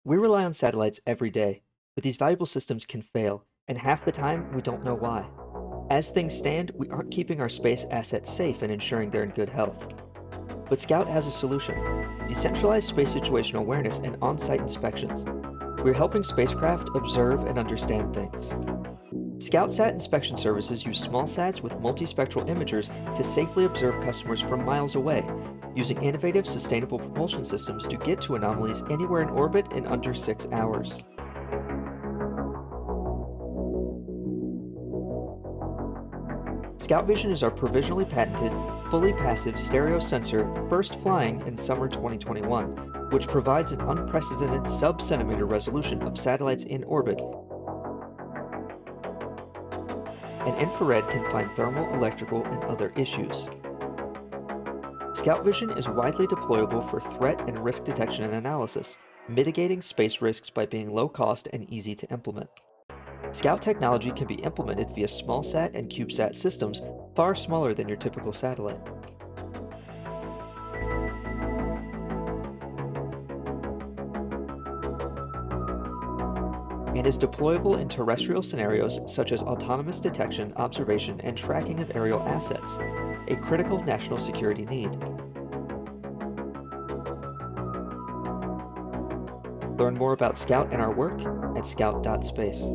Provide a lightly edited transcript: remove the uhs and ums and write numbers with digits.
We rely on satellites every day, but these valuable systems can fail, and half the time we don't know why. As things stand, we aren't keeping our space assets safe and ensuring they're in good health. But Scout has a solution: decentralized space situational awareness and on-site inspections. We're helping spacecraft observe and understand things. ScoutSat inspection services use small sats with multispectral imagers to safely observe customers from miles away, using innovative sustainable propulsion systems to get to anomalies anywhere in orbit in under 6 hours. Scout Vision is our provisionally patented, fully passive stereo sensor first flying in summer 2021, which provides an unprecedented sub-centimeter resolution of satellites in orbit. And infrared can find thermal, electrical, and other issues. Scout Vision is widely deployable for threat and risk detection and analysis, mitigating space risks by being low cost and easy to implement. Scout technology can be implemented via smallsat and CubeSat systems far smaller than your typical satellite. And is deployable in terrestrial scenarios such as autonomous detection, observation, and tracking of aerial assets, a critical national security need. Learn more about Scout and our work at scout.space.